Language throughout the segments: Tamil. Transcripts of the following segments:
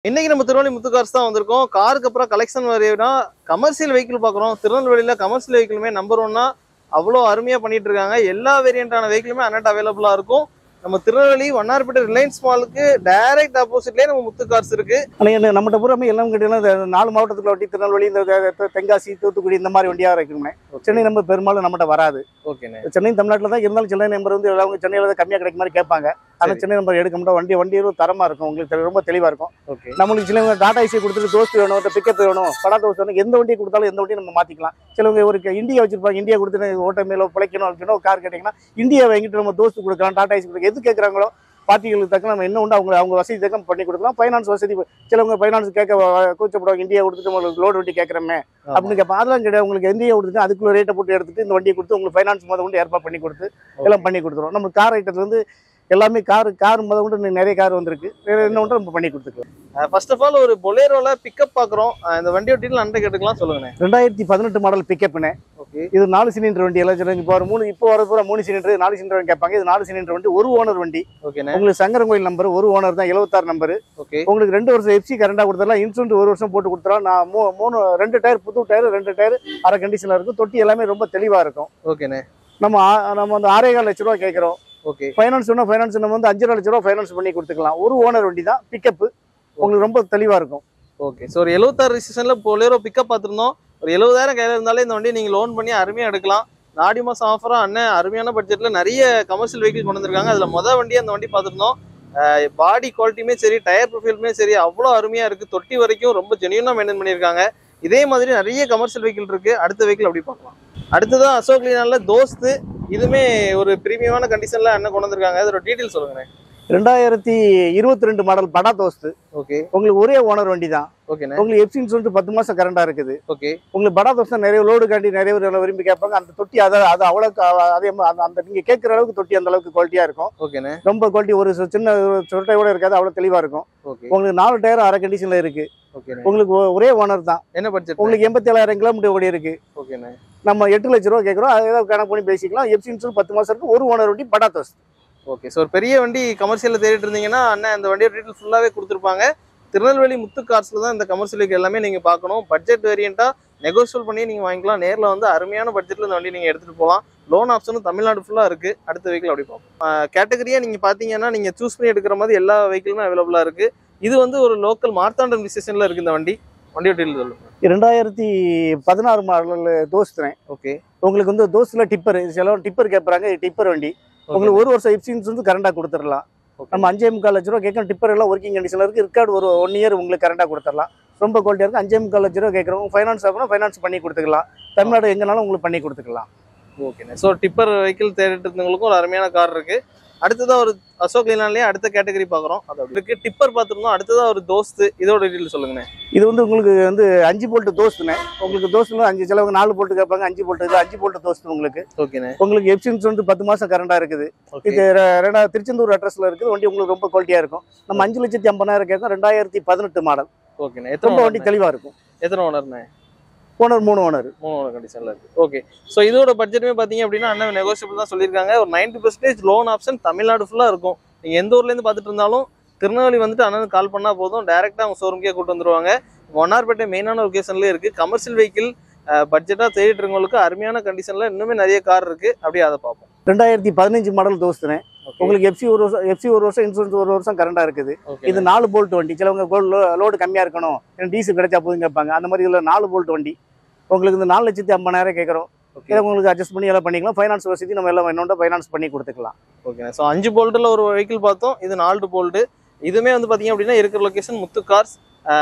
இன்னைக்கு நம்ம திருநெல்வேலி முத்து கார்ஸ் தான் வந்திருக்கோம். காருக்கு அப்புறம் கலெக்ஷன் வரையா கமர்ஷியல் வெஹிக்கிள் பார்க்குறோம். திருநெல்வேலியில கமர்ஷியல் வெஹிக்கிளுமே நம்பர் 1 அவ்வளோ அருமையா பண்ணிட்டு இருக்காங்க. எல்லா வேரியண்டான வெஹிக்கிளுமே அன்னட் அவைலபிளா இருக்கும். நம்ம திருநெல்வேலி வண்ணாரப்பேட்டை ரிலையன்ஸ் மாலுக்கு டைரக்ட் ஆப்போசிட்லேயே நம்ம முத்து கார்ஸ் இருக்கு. ஆனால் நம்மகிட்ட பூராமே எல்லாம் கேட்டீங்கன்னா 4 மாவட்டத்துக்குள்ள வட்டி திருநெல்வேலி, இந்த தென்காசி, தூத்துக்குடி இந்த மாதிரி வண்டியாக இருக்குமே. சென்னை நம்பர் பெரும்பாலும் நம்மகிட்ட வராது. ஓகேண்ணே. சென்னை தமிழ்நாட்டில் தான் இருந்தாலும் சென்னை நம்பர் வந்து எல்லாமே சென்னையில் தான் கம்மியாக கிடைக்க மாதிரி கேட்பாங்க. ஆனால் சென்னை நம்பர் எடுக்க மாட்டோம். வண்டி தரமாக இருக்கும், உங்களுக்கு ரொம்ப தெளிவாக இருக்கும். ஓகே. நம்மளுக்கு சிலவங்க டாடா ஏசி கொடுத்துட்டு தோஸ்து வேணும், பிக்கப் வேணும், படா தோஸ்து வேணும், எந்த வண்டியை கொடுத்தாலும் எந்த வண்டியும் நம்ம மாற்றிக்கலாம். சிலவங்க ஒரு இந்தியா வச்சிருப்பாங்க, இந்தியா கொடுத்துட்டு ஓட்ட மேலே பிழைக்கணும் அப்படின்னா ஒரு கார் கேட்டிங்கன்னா இந்தியா வாங்கிட்டு நம்ம தோஸ்து கொடுக்கலாம், டாடா ஏசி கொடுக்கலாம். எது கேட்குறாங்களோ பார்ட்டிகளுக்கு தக்க நம்ம என்ன உண்டு அவங்க வசதி தக்க பண்ணி கொடுக்கலாம். ஃபைனான்ஸ் வசதி சிலவங்க ஃபைனான்ஸ் கேட்க கூச்சப்படுவாங்க, இந்தியா கொடுத்துட்டு உங்களுக்கு லோடு வண்டி கேட்குறமே அப்படின்னு கேட்பாங்க. அதெல்லாம் கிடையாது. உங்களுக்கு இந்தியா கொடுத்துட்டு அதுக்குள்ள ரேட்டை போட்டு எடுத்துட்டு இந்த வண்டியை கொடுத்து உங்களுக்கு ஃபைனான்ஸ் முத கொண்டு ஏற்பாடு பண்ணி கொடுத்து எல்லாம் பண்ணி கொடுத்துருவோம். நம்ம கார் ஐட்டத்துல இருந்து எல்லாமே கார் முத கொண்டு நிறைய கார் வந்திருக்கு. வேற என்ன ஒன்று நம்ம பண்ணி கொடுத்துக்கலாம். ஃபர்ஸ்ட் ஆஃப் ஆல் ஒரு பொலேரோல பிக்கப் பார்க்குறோம். இந்த வண்டியோட டீட்டெயில் அண்டை கேட்டுக்கலாம், சொல்லுங்கண்ணே. 2018 மாடல் பிக்கப்னே. ஓகே. இது 4 சிலிண்டர் வண்டி. எல்லாம் இப்போ வர பூரா 3 சிலிண்டர் 4 சிலிண்டர் கேட்பாங்க. இது 4 சிலிண்டர் வண்டி, ஒரு ஓனர் வண்டி. ஓகேண்ணே. உங்களுக்கு சங்கரன் கோயில் நம்பர், ஒரு ஓனர் தான், 76 நம்பர். ஓகே. உங்களுக்கு 2 வருஷம் எஃப்சி கரண்டா கொடுத்துடலாம். இன்சூரன்ஸ் 1 வருஷம் போட்டு கொடுத்துடலாம். நான் 2 டயர் புது டயர், 2 டயர் அரை கண்டிஷன்ல இருக்கும். தொட்டி எல்லாமே ரொம்ப தெளிவா இருக்கும். ஓகேண்ணே. நம்ம வந்து 6.25 லட்ச ரூபா கேட்கிறோம். ஓகே. ஃபைனான்ஸ் நம்ம வந்து 5.5 லட்ச ரூபா ஃபைனான்ஸ் பண்ணி கொடுத்துக்கலாம். ஒரு ஓனர் வண்டி தான், பிக்கப் உங்களுக்கு ரொம்ப தெளிவா இருக்கும். ஓகே. ஸோ ஒரு 76 ரிஜிஸ்ட்ரேஷன்ல பொலேரோ பிக்கப் பார்த்துருந்தோம். ஒரு 70,000 கையில இருந்தாலே இந்த வண்டி நீங்க லோன் பண்ணி அருமையா எடுக்கலாம். ஆடி மாசம் ஆஃபரா அண்ணன் அருமையான பட்ஜெட்ல நிறைய கமர்ஷியல் வெஹிக்கிள் கொண்டு வந்திருக்காங்க. அதுல வண்டி அந்த வண்டி பார்த்துருந்தோம். பாடி குவாலிட்டியுமே சரி, டயர் ப்ரொஃபைலுமே சரி, அவ்வளோ அருமையா இருக்கு. தொட்டி வரைக்கும் ரொம்ப ஜெனியூனா மெயின்டைன் பண்ணியிருக்காங்க. இதே மாதிரி நிறைய கமர்ஷியல் வெஹிக்கிள் இருக்கு. அடுத்த வெஹிக்கிள் அப்படி பார்க்கலாம். அடுத்ததான் அசோக் லேலண்ட்ல தோஸ்து. இதுமே ஒரு பிரீமியமான கண்டிஷன்ல அண்ணன் கொண்டு வந்திருக்காங்க. அதோட டீட்டெயில் சொல்லுங்க. 2022 மாடல் படா தோஸ்து. ஓகே. உங்களுக்கு ஒரே ஓனர் வண்டி தான். ஓகேண்ணே. உங்களுக்கு எஃப்சின்னு சொல்லிட்டு 10 மாசம் கரண்டா இருக்குது. ஓகே. உங்களுக்கு படா தோஸ்து நிறைய லோடு காட்டி நிறைய பேர் விரும்பி கேட்பாங்க. அந்த தொட்டி அது அவ்வளோக்கு அதே அந்த நீங்க கேட்குற அளவுக்கு தொட்டி அந்த அளவுக்கு குவாலிட்டியா இருக்கும். ஓகேண்ணே. ரொம்ப குவாலிட்டி, ஒரு சின்ன சொட்டை கூட இருக்காது, அவ்வளோ தெளிவா இருக்கும். ஓகே. உங்களுக்கு 4 டயர் அரை கண்டிஷன்ல இருக்கு. ஓகேண்ணே. உங்களுக்கு ஒரே ஓனர் தான். என்ன பட்ஜெட்? உங்களுக்கு 87,000 கிலோமீட்டர் ஓடி இருக்கு. ஓகேண்ணே. நம்ம 8 லட்ச ரூபா கேட்குறோம். அதை ஏதாவது கணக்கு பண்ணி பேசிக்கலாம். எஃப்சி இன்சூரன்ஸ் 10 மாசம் இருக்கு. ஒரு ஓனர் வண்டி படா தோஸ்து. ஓகே. ஸோ ஒரு பெரிய வண்டி கமர்ஷியலில் தேடிட்டு இருந்தீங்கன்னா அண்ணன் அந்த வண்டியோட டீட்டெயில் ஃபுல்லாகவே கொடுத்துருப்பாங்க. திருநெல்வேலி முத்து கார்ஸில் தான் இந்த கமர்ஷியல் வெஹிக்கிள் எல்லாமே நீங்கள் பார்க்கணும். பட்ஜெட் வேரியண்ட்டாக நெகோஷியல் பண்ணி நீங்கள் வாங்கிக்கலாம். நேரில் வந்து அருமையான பட்ஜெட்டில் இந்த வண்டி நீங்கள் எடுத்துகிட்டு போகலாம். லோன் ஆப்ஷனும் தமிழ்நாடு ஃபுல்லாக இருக்குது. அடுத்த வெஹிக்கிள் அப்படி பார்ப்போம். கேட்டகரியாக நீங்கள் பார்த்தீங்கன்னா நீங்கள் சூஸ் பண்ணி எடுக்கிற மாதிரி எல்லா வெஹிக்கிளுமே அவைலபிளாக இருக்குது. இது வந்து ஒரு லோக்கல் மார்த்தாண்டம் டிஸ்டேஷனில் இருக்குது. இந்த வண்டியோட டீட்டெயில் சொல்லுங்கள். 2016 மாடல் தோஸ்துனேன். ஓகே. உங்களுக்கு வந்து தோஸ்துல டிப்பர், சில டிப்பர் கேட்குறாங்க. டிப்பர் வண்டி உங்களுக்கு 1 வருஷம் எஃப்சி இன்சூரன்ஸ் கரண்டா கொடுத்துடலாம். நம்ம 5.25 லட்ச ரூபா கேட்கணும். டிப்பர் எல்லாம் ஒர்க்கிங் கண்டிஷன்ல இருக்கு. ரெக்கார்டு ஒரு 1 இயர் உங்களுக்கு கரண்டா கொடுத்துடலாம். ரொம்ப குவாலிட்டியா இருக்கு. 5.25 லட்ச ரூபா கேட்குறவங்க ஃபைனான்ஸ் ஆகணும், ஃபைனான்ஸ் பண்ணி கொடுத்துக்கலாம். தமிழ்நாடு எங்கனாலும் உங்களுக்கு பண்ணி கொடுத்துக்கலாம். ஓகேண்ணே. ஸோ டிப்பர் வெஹிக்கிள் தேடிட்டு இருந்தவங்களுக்கும் ஒரு அருமையான கார் இருக்கு. அடுத்ததாக ஒரு அசோக் லேலண்ட்லேயே அடுத்த கேட்டகரி பார்க்குறோம். அது இருக்கு. டிப்பர் பார்த்துருந்தோம். அடுத்ததாக ஒரு தோஸ்து. இதோட டீட்டெயில் சொல்லுங்கண்ணே. இது வந்து உங்களுக்கு வந்து 5 போல்ட் தோஸ்துனே. உங்களுக்கு தோஸ்துல 5 சிலவங்க 4 போல்ட் கேட்பாங்க. 5 போல்ட் இது 5 போல்ட் தோஸ்து உங்களுக்கு. ஓகேண்ணே. உங்களுக்கு எஃப்சி இன்சூரன்ஸ் 10 மாசம் கரண்டா இருக்குது. இது திருச்செந்தூர் அட்ரஸ்ல இருக்குது. வண்டி உங்களுக்கு ரொம்ப குவாலிட்டியா இருக்கும். நம்ம 5,50,000 கேட்கும். 2018 மாடல். ஓகேண்ணே. ரொம்ப வண்டி தெளிவா இருக்கும். எத்தனை ஓனர்ண்ணே? Owner 3 owner. 3 ஓனர் கண்டிஷன்ல இருக்கு. ஓகே. ஸோ இதோட பட்ஜெட்டுமே பார்த்தீங்க அப்படின்னா அண்ணன் நெகோஷியபிள் தான் சொல்லியிருக்காங்க. ஒரு 90% லோன் ஆப்ஷன் தமிழ்நாடு ஃபுல்லாக இருக்கும். நீங்கள் எந்த ஊர்லேருந்து பார்த்துட்டு இருந்தாலும் திருநெல்வேலி வந்துட்டு அண்ணனுக்கு கால் பண்ணால் போதும், டேரெக்டாக அவங்க ஷோரூம்கே கூட்டு வந்துருவாங்க. வண்ணாரப்பேட்டை மெயினான லொகேஷன்லேயே இருக்குது. கமர்ஷியல் வெஹிக்கிள் பட்ஜெட்டாக தேடிட்டு இருக்கவங்களுக்கு அருமையான கண்டிஷனில் இன்னுமே நிறைய கார் இருக்குது. அப்படியே அதை பார்ப்போம். 2015 மாடல் தோஸ்துனேன். உங்களுக்கு எஃப்சி 1 வருஷம் இன்சூரன்ஸ் 1 வருஷம் கரண்டா இருக்குது. இது 4 போல்ட் வண்டி. சிலவங்க லோடு கம்மியாக இருக்கணும், டீசல் கிடைச்சா போதும் கேட்பாங்க. அந்த மாதிரி இதில் 4 போல்ட் வண்டி உங்களுக்கு இந்த 4,50,000 கேட்குறோம். இதை உங்களுக்கு அட்ஜஸ்ட் பண்ணி எல்லாம் பண்ணிக்கலாம். ஃபைனான்ஸ் வசதி நம்ம எல்லாம் என்னோட ஃபைனான்ஸ் பண்ணி கொடுத்துக்கலாம். ஓகே. ஸோ 5 போல்ட்டில் ஒரு வெஹிக்கிள் பார்த்தோம். இது 4 போல்ட்டு. இதுவுமே வந்து பார்த்தீங்க அப்படின்னா இருக்கிற லொக்கேஷன் முத்து கார்ஸ்.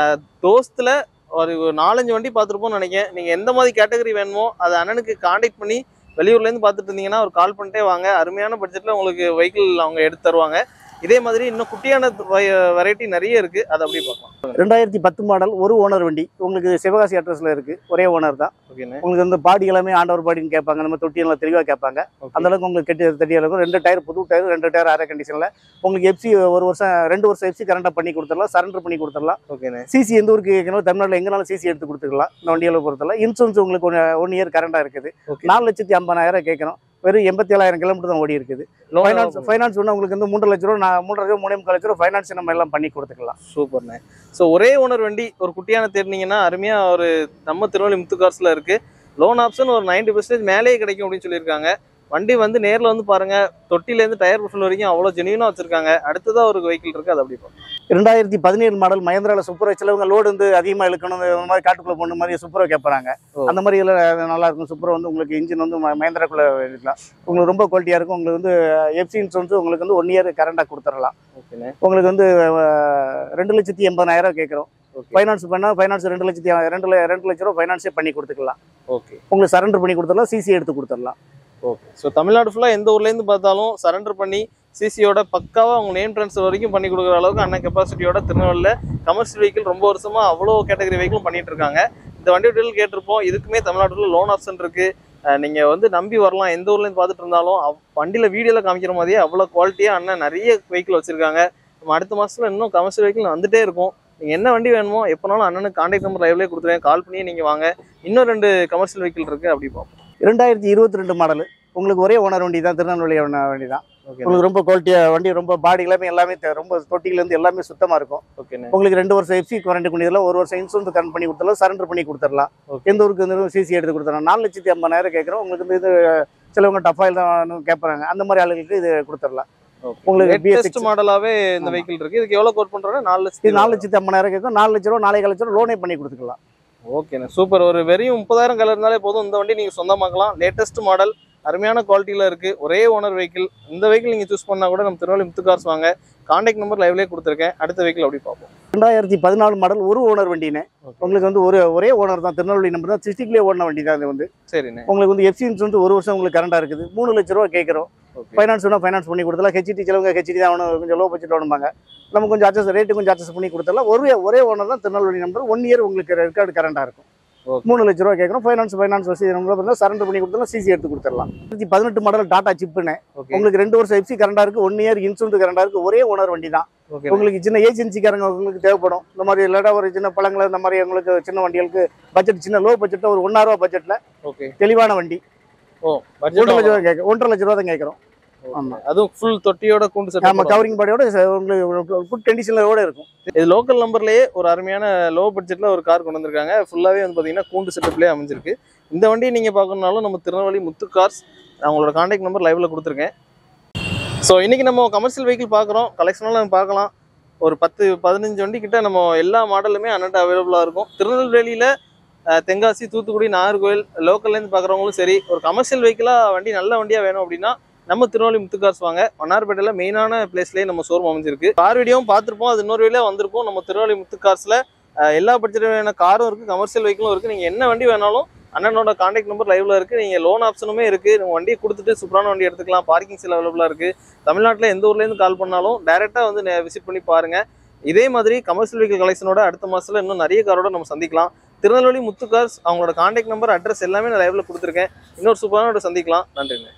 தோஸ்தில் ஒரு 4-5 வண்டி பார்த்துருப்போம்னு நினைக்கிறேன். நீங்கள் எந்த மாதிரி கேட்டகரி வேணுமோ அதை அண்ணனுக்கு கான்டாக்ட் பண்ணி வெளியூர்லேருந்து பார்த்துட்டு இருந்தீங்கன்னா ஒரு கால் பண்ணிட்டே வாங்க. அருமையான பட்ஜெட்டில் உங்களுக்கு வெஹிக்கிள் அவங்க எடுத்து தருவாங்க. இதே மாதிரி இன்னும் குட்டியான வெரைட்டி நிறைய இருக்குது. அதை அப்படியே பார்க்கலாம். 2010 மாடல் ஒரு ஓனர் வண்டி. உங்களுக்கு சிவகாசி அட்ரஸ்ல இருக்கு. ஒரே ஓனர் தான். ஓகேண்ணே. உங்களுக்கு வந்து பாடி எல்லாமே ஆண்டவர் பாடின்னு கேட்பாங்க. நம்ம தொட்டி எல்லாம் தெளிவாக கேட்பாங்க. அந்த அளவுக்கு உங்களுக்கு தட்டி அளவுக்கு 2 டயர் புது டயர், 2 டயர் அரை கண்டிஷன்ல உங்களுக்கு எஃப்சி 2 வருஷம் எஃப்சி கரண்டா பண்ணி கொடுத்துடலாம். சரண்டர் பண்ணி கொடுத்துடலாம். ஓகேண்ணே. சிசி எந்த ஊருக்கு கேட்கணும், தமிழ்நாட்டில் எங்கனாலும் சிசி எடுத்து கொடுத்துக்கலாம். இந்த வண்டியில் பொறுத்தல இன்சூரன்ஸ் உங்களுக்கு 1 இயர் கரண்டா இருக்குது. 4,50,000 கேட்கணும். வெறும் 87,000 கிலோமீட்டர் தான் ஓடி இருக்குது. ஃபைனான்ஸ் ஒன்று உங்களுக்கு வந்து 3 லட்ச ரூபா 3 லட்சம் 3,4 லட்ச ரூபா ஃபைனான்ஸ் நம்ம எல்லாம் பண்ணி கொடுத்துக்கலாம். சூப்பர்ண்ணே. ஸோ ஒரே ஓனர் வண்டி ஒரு குட்டியான தேடினீங்கன்னா அருமையா ஒரு நம்ம திருநெல்வேலி முத்துகார்ஸ்ல இருக்கு. லோன் ஆப்ஷன் ஒரு 90% மேலேயே கிடைக்கும் அப்படின்னு சொல்லியிருக்காங்க. வண்டி வந்து நேரில் வந்து பாருங்க, தொட்டிலேருந்து டயர் புஷல் வரைக்கும் அவ்வளோ ஜெனியூனாக வச்சிருக்காங்க. அடுத்ததா ஒரு வெஹிக்கிள் இருக்கு, அது அப்படி பார்ப்போம். 2017 மாடல் மஹேந்திராவில் சூப்பரோ. சிலவங்க லோடு வந்து அதிகமாக இழுக்கணும், இந்த மாதிரி காட்டுக்குள்ளே போன மாதிரி சூப்பரோ கேட்பறாங்க. அந்த மாதிரி எல்லாம் நல்லா இருக்கும். சூப்பரோ வந்து உங்களுக்கு இன்ஜின் வந்து மஹேந்திராக்குள்ளே இருக்கலாம். உங்களுக்கு ரொம்ப குவாலிட்டியாக இருக்கும். உங்களுக்கு வந்து எஃப்சி இன்சூரன்ஸ் உங்களுக்கு வந்து 1 இயர் கரண்டாக கொடுத்துடலாம். ஓகேண்ணே. உங்களுக்கு வந்து 2,80,000 கேட்குறோம். ஃபைனான்ஸ் பண்ணால் ஃபைனான்ஸ் 2 லட்ச ரூபா ஃபைனான்ஸே பண்ணி கொடுத்துக்கலாம். ஓகே. உங்களுக்கு சரண்டர் பண்ணி கொடுத்துடலாம், சிசி எடுத்து கொடுத்துடலாம். ஓகே. ஸோ தமிழ்நாடு ஃபுல்லாக எந்த ஊர்லேருந்து பார்த்தாலும் சரண்டர் பண்ணி சிசியோட பக்காவாக அவங்க நேம் ட்ரான்ஸ்ஃபர் வரைக்கும் பண்ணி கொடுக்குற அளவுக்கு அண்ணன் கெப்பாசிட்டியோட திருநெல்வேலியில் கமர்ஷியல் வெஹிக்கிள் ரொம்ப வருஷமாக அவ்வளோ கேட்டகரி வெஹிக்கிள் பண்ணிட்டு இருக்காங்க. இந்த வண்டி டீட்டெயில் கேட்டிருப்போம். இதுக்குமே தமிழ்நாட்டில் லோன் ஆப்ஷன் இருக்குது. நீங்கள் வந்து நம்பி வரலாம். எந்த ஊர்லேருந்து பார்த்துட்டு இருந்தாலும் வண்டியில் வீடியோவில் காமிக்கிற மாதிரியே அவ்வளோ குவாலிட்டியாக அண்ணன் நிறைய வெஹிக்கிள் வச்சுருக்காங்க. நம்ம அடுத்த மாதத்தில் இன்னும் கமர்ஷியல் வெஹிக்கிள் வந்துட்டே இருக்கும். நீங்கள் என்ன வண்டி வேணுமோ எப்போனாலும் அண்ணனுக்கு கான்டாக்ட் நம்பர் லைவ்லேயே கொடுத்துருவேன். கால் பண்ணி நீங்கள் வாங்க. இன்னும் 2 கமர்ஷியல் வெஹிக்கிள் இருக்குது, அப்படி பார்ப்போம். 2022 மாடல் உங்களுக்கு ஒரே ஓனர் வண்டி தான், திருநெல்வேலி வண்டி தான். உங்களுக்கு ரொம்ப குவாலிட்டியாக வண்டி, ரொம்ப பாடி எல்லாமே ரொம்ப தொட்டிலேருந்து எல்லாமே சுத்தமாக இருக்கும். உங்களுக்கு 2 வருஷம் எஃப்சி வாரண்டி பண்ணிடலாம், 1 வருஷம் இன்சூரன்ஸ் கரண்ட் பண்ணி கொடுத்துடலாம், சரண்டர் பண்ணி கொடுத்துடலாம். எந்த ஊருக்கு சிசி எடுத்து கொடுத்துடலாம். 4,50,000 கேட்குறோம். உங்களுக்கு வந்து இது சிலவங்க டஃபாயில் தான் கேட்பறாங்க. அந்த மாதிரி ஆளுங்களுக்கு இது கொடுத்துடலாம். உங்களுக்கு லேட்டஸ்ட் மாடலாவே இந்த வெஹிக்கிள் இருக்கு. இதுக்கு எவ்வளவு கோட் பண்றாங்க? 4,50,000 கேட்கும். 4 லட்ச ரூபா 4,5 லட்ச ரூபா லோனே பண்ணி கொடுத்துக்கலாம். ஓகேண்ணா, சூப்பர். ஒரு வெறும் 30,000 கலர் இருந்தாலே போதும், இந்த வண்டி நீங்க சொந்தமாக்கலாம். லேட்டஸ்ட் மாடல், அருமையான குவாலிட்டியில இருக்கு. ஒரே ஓனர் வெஹிக்கிள். இந்த வெஹிக்கிள் நீங்க சூஸ் பண்ணா கூட நம்ம திருநெல்வேலி முத்துகார்ஸ் வாங்க. கான்டாக்ட் நம்பர் லைவ்லேயே கொடுத்துருக்கேன். அடுத்த வெஹிக்கிள் அப்படி பார்ப்போம். 2014 மாடல் ஒரு ஓனர் வண்டினே. உங்களுக்கு வந்து ஒரே ஓனர் தான், திருநெல்வேலி நம்பர் தான், சிஸ்டிக்லேயே ஓடின வண்டி தான். இது வந்து சரிண்ணே. உங்களுக்கு வந்து எஃப்சி இன்சூரன்ஸ் 1 வருஷம் உங்களுக்கு கரண்டா இருக்குது. 3 லட்ச ரூபா கேட்குறோம். ஃபைனான்ஸ் வேணா ஃபைனான்ஸ் பண்ணி கொடுத்தலாம். ஹெச்டி சிலவங்க ஹெச்டி தான் வேணும், கொஞ்சம் லோ பட்ஜெட் வேணும்பாங்க. நம்ம கொஞ்சம் ரேட்டு கொஞ்சம் அட்ஜஸ்ட் பண்ணி கொடுத்தலாம். ஒரே ஓனர் தான், திருநெல்வேலி நம்பர். 1 இயர் உங்களுக்கு ரெக்கார்டு கரண்டா இருக்கும். 3 லட்ச ரூபா கேட்குறோம். ஃபைனான்ஸ் வசதி நம்ம சரண்டர் பண்ணி கொடுத்தலாம், சிசி எடுத்து கொடுத்துடலாம். 2018 மாடல் டாடா சிப்புன்னு உங்களுக்கு 2 வருஷம் எஃப்சி கரண்டா இருக்கு, 1 இயர் இன்சூரன்ஸ் கரண்டா இருக்கு. ஒரே ஓனர் வண்டி தான். உங்களுக்கு சின்ன ஏஜென்சிக்காரங்க உங்களுக்கு தேவைப்படும். இந்த மாதிரி இல்லாட்டா ஒரு சின்ன பழங்களை, இந்த மாதிரி உங்களுக்கு சின்ன வண்டிகளுக்கு பட்ஜெட் சின்ன லோ பட்ஜெட்ல ஒரு 1,000 ரூபா பட்ஜெட்ல தெளிவான வண்டி. 1,5 லட்ச ரூபா கேட்க 1,5 லட்ச ரூபா தான் கேட்குறோம். ஆமா, அதுவும் ஃபுல் தொட்டியோட கூண்டு செட். ஆமா, கவரிங் பாடியோட உங்களுக்கு குட் கண்டிஷனோட இருக்கும். இது லோக்கல் நம்பர்லயே ஒரு அருமையான லோ பட்ஜெட்ல ஒரு கார் கொண்டு வந்திருக்காங்க. ஃபுல்லாவே வந்து பாத்தீங்கன்னா கூண்டு செட்டப்லயே அமைஞ்சிருக்கு. இந்த வண்டியை நீங்க பார்க்கணும்னாலும் நம்ம திருநெல்வேலி முத்து கார்ஸ், அவங்களோட கான்டாக்ட் நம்பர் லைவ்ல கொடுத்துருக்கேன். ஸோ இன்னைக்கு நம்ம கமர்ஷியல் வெஹிக்கிள் பார்க்குறோம். கலெக்ஷனெல்லாம் நம்ம பார்க்கலாம். ஒரு 10-15 வண்டி கிட்ட நம்ம எல்லா மாடலுமே அண்ணன்ட்ட அவைலபிளாக இருக்கும். திருநெல்வேலியில் தென்காசி, தூத்துக்குடி, நாகர்கோவில் லோக்கல்லேருந்து பார்க்குறவங்களும் சரி, ஒரு கமர்ஷியல் வெஹிக்கிளாக வண்டி நல்ல வண்டியாக வேணும் அப்படின்னா நம்ம திருநெல்வேலி முத்துகார்ஸ் வாங்க. வண்ணார்பேட்டையில் மெயினான பிளேஸ்லேயே நம்ம ஷோரூம் அமைஞ்சிருக்கு. கார் வீடியோவும் பார்த்துருப்போம், அது இன்னொரு வீடியோ வந்திருக்கும். நம்ம திருநெல்வேலி முத்துகார்ஸில் எல்லா பட்ஜெட்டான காரும் இருக்குது, கமர்ஷியல் வெஹிக்கிளும் இருக்குது. நீங்கள் என்ன வண்டி வேணாலும் அண்ணனோட கான்டாக்ட் நம்பர் லைவ்ல இருக்குது. நீங்கள் லோன் ஆப்ஷனுமே இருக்குது. நம்ம வண்டியை கொடுத்துட்டு சூப்பரான வண்டி எடுத்துக்கலாம். பார்க்கிங் செல் அவைலபிளாக இருக்குது. தமிழ்நாட்டில் எந்த ஊர்லேருந்து கால் பண்ணாலும் டேரெக்டாக வந்து விசிட் பண்ணி பாருங்கள். இதே மாதிரி கமர்ஷியல் வெஹிக்கிள் கலெக்ஷனோட அடுத்த மாதத்தில் இன்னும் நிறைய காரோட நம்ம சந்திக்கலாம். திருநெல்வேலி முத்துகார்ஸ், அவங்களோட கான்டாக்ட் நம்பர், அட்ரஸ் எல்லாமே நான் லைவ்ல கொடுத்துருக்கேன். இன்னொரு சூப்பரான சந்திக்கலாம். நன்றிங்க.